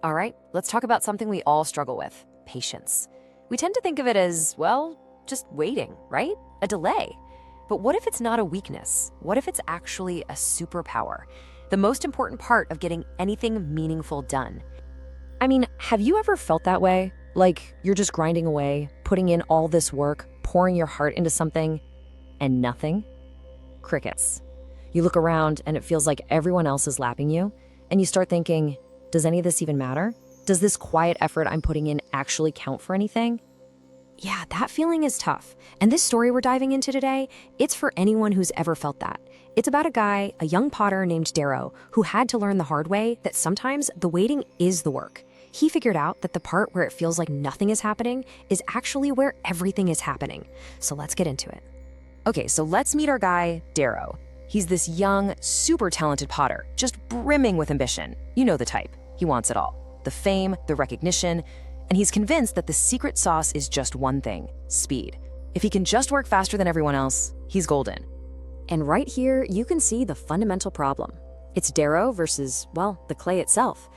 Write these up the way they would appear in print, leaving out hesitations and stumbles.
All right, let's talk about something we all struggle with: patience. We tend to think of it as, well, just waiting, right? A delay. But what if it's not a weakness? What if it's actually a superpower? The most important part of getting anything meaningful done. I mean, have you ever felt that way? Like you're just grinding away, putting in all this work, pouring your heart into something, and nothing? Crickets. You look around and it feels like everyone else is lapping you, and you start thinking, does any of this even matter? Does this quiet effort I'm putting in actually count for anything? Yeah, that feeling is tough. And this story we're diving into today, it's for anyone who's ever felt that. It's about a guy, a young potter named Darrow, who had to learn the hard way that sometimes the waiting is the work. He figured out that the part where it feels like nothing is happening is actually where everything is happening. So let's get into it. Okay, so let's meet our guy, Darrow. He's this young, super talented potter, just brimming with ambition. You know the type. He wants it all. The fame, the recognition, and he's convinced that the secret sauce is just one thing: speed. If he can just work faster than everyone else, he's golden. And right here, you can see the fundamental problem. It's Darrow versus, well, the clay itself.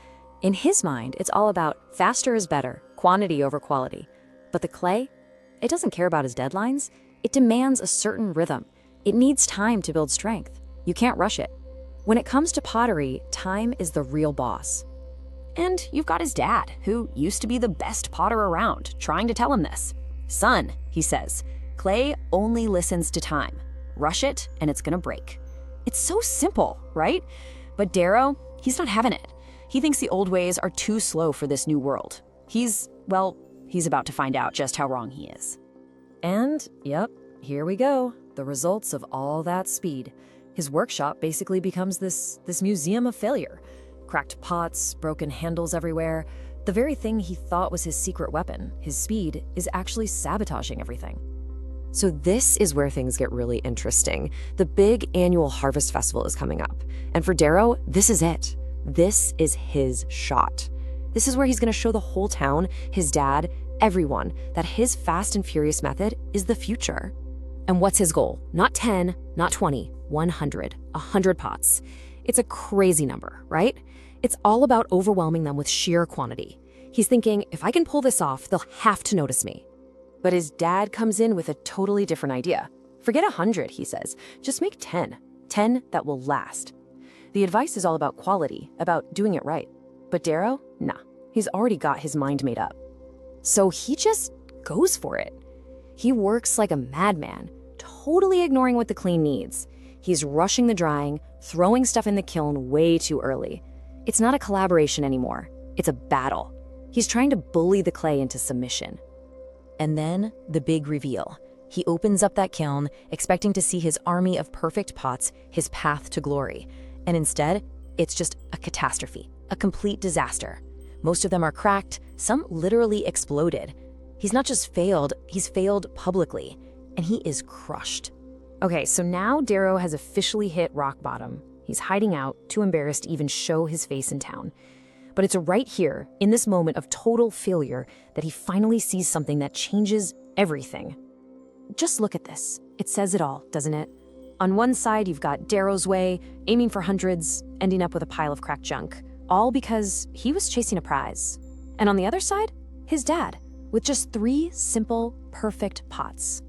In his mind, it's all about faster is better, quantity over quality. But the clay, it doesn't care about his deadlines. It demands a certain rhythm. It needs time to build strength. You can't rush it. When it comes to pottery, time is the real boss. And you've got his dad, who used to be the best potter around, trying to tell him this. Son, he says, clay only listens to time. Rush it, and it's gonna break. It's so simple, right? But Darrow, he's not having it. He thinks the old ways are too slow for this new world. He's about to find out just how wrong he is. And, yep, here we go. The results of all that speed. His workshop basically becomes this museum of failure. Cracked pots, broken handles everywhere. The very thing he thought was his secret weapon, his speed, is actually sabotaging everything. So this is where things get really interesting. The big annual Harvest Festival is coming up. And for Darrow, this is it. This is his shot. This is where he's going to show the whole town, his dad, everyone, that his fast and furious method is the future. And what's his goal? Not 10, not 20, 100, 100 pots. It's a crazy number, right? It's all about overwhelming them with sheer quantity. He's thinking, if I can pull this off, they'll have to notice me. But his dad comes in with a totally different idea. Forget 100, he says. Just make 10. 10 that will last. The advice is all about quality, about doing it right. But Darrow, nah, he's already got his mind made up. So he just goes for it. He works like a madman, totally ignoring what the clay needs. He's rushing the drying, throwing stuff in the kiln way too early. It's not a collaboration anymore. It's a battle. He's trying to bully the clay into submission. And then the big reveal. He opens up that kiln, expecting to see his army of perfect pots, his path to glory. And instead, it's just a catastrophe, a complete disaster. Most of them are cracked, some literally exploded. He's not just failed, he's failed publicly, and he is crushed. Okay, so now Darrow has officially hit rock bottom. He's hiding out, too embarrassed to even show his face in town. But it's right here, in this moment of total failure, that he finally sees something that changes everything. Just look at this. It says it all, doesn't it? On one side, you've got Darrow's way, aiming for hundreds, ending up with a pile of cracked junk, all because he was chasing a prize. And on the other side, his dad, with just 3 simple, perfect pots.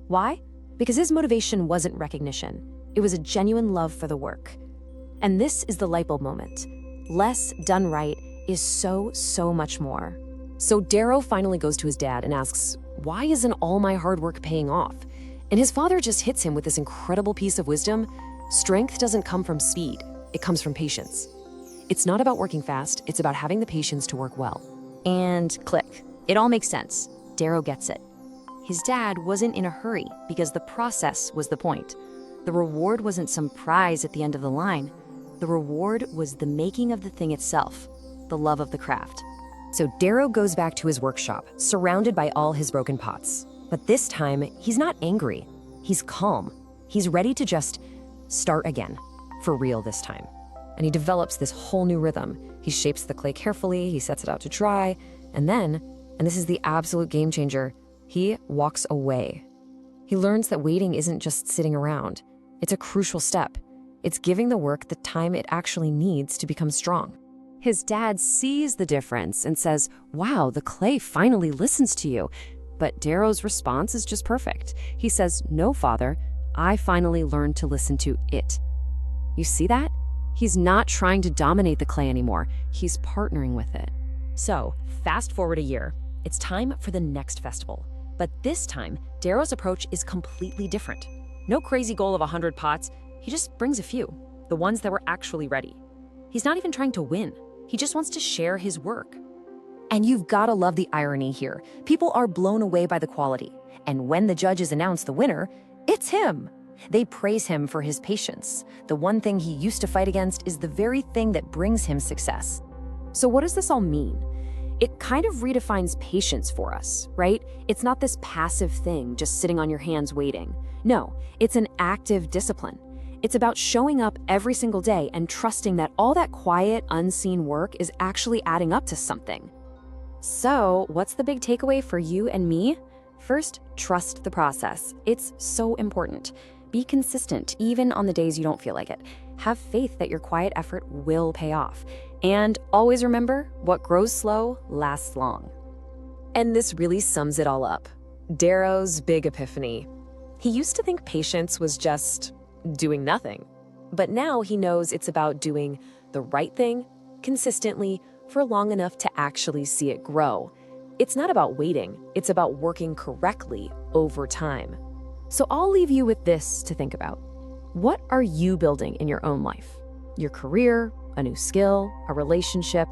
Why? Because his motivation wasn't recognition. It was a genuine love for the work. And this is the light bulb moment. Less done right is so much more. So Darrow finally goes to his dad and asks, why isn't all my hard work paying off? And his father just hits him with this incredible piece of wisdom. Strength doesn't come from speed, it comes from patience. It's not about working fast, it's about having the patience to work well. And click, it all makes sense. Darrow gets it. His dad wasn't in a hurry because the process was the point. The reward wasn't some prize at the end of the line. The reward was the making of the thing itself, the love of the craft. So Darrow goes back to his workshop, surrounded by all his broken pots. But this time, he's not angry. He's calm. He's ready to just start again, for real this time. And he develops this whole new rhythm. He shapes the clay carefully, he sets it out to dry, and then, and this is the absolute game changer, he walks away. He learns that waiting isn't just sitting around. It's a crucial step. It's giving the work the time it actually needs to become strong. His dad sees the difference and says, "Wow, the clay finally listens to you." But Darrow's response is just perfect. He says, "No, father, I finally learned to listen to it." You see that? He's not trying to dominate the clay anymore. He's partnering with it. So, fast forward a year. It's time for the next festival. But this time, Darrow's approach is completely different. No crazy goal of 100 pots. He just brings a few, the ones that were actually ready. He's not even trying to win. He just wants to share his work. And you've got to love the irony here. People are blown away by the quality. And when the judges announce the winner, it's him. They praise him for his patience. The one thing he used to fight against is the very thing that brings him success. So what does this all mean? It kind of redefines patience for us, right? It's not this passive thing just sitting on your hands waiting. No, it's an active discipline. It's about showing up every single day and trusting that all that quiet, unseen work is actually adding up to something. So, what's the big takeaway for you and me? First, trust the process. It's so important. Be consistent, even on the days you don't feel like it. Have faith that your quiet effort will pay off. And always remember, what grows slow lasts long. And this really sums it all up. Darrow's big epiphany. He used to think patience was just doing nothing. But now he knows it's about doing the right thing consistently for long enough to actually see it grow. It's not about waiting, it's about working correctly over time. So I'll leave you with this to think about. What are you building in your own life? Your career, a new skill, a relationship?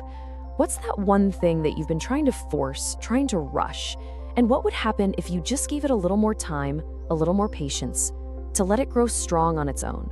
What's that one thing that you've been trying to force, trying to rush? And what would happen if you just gave it a little more time, a little more patience, to let it grow strong on its own?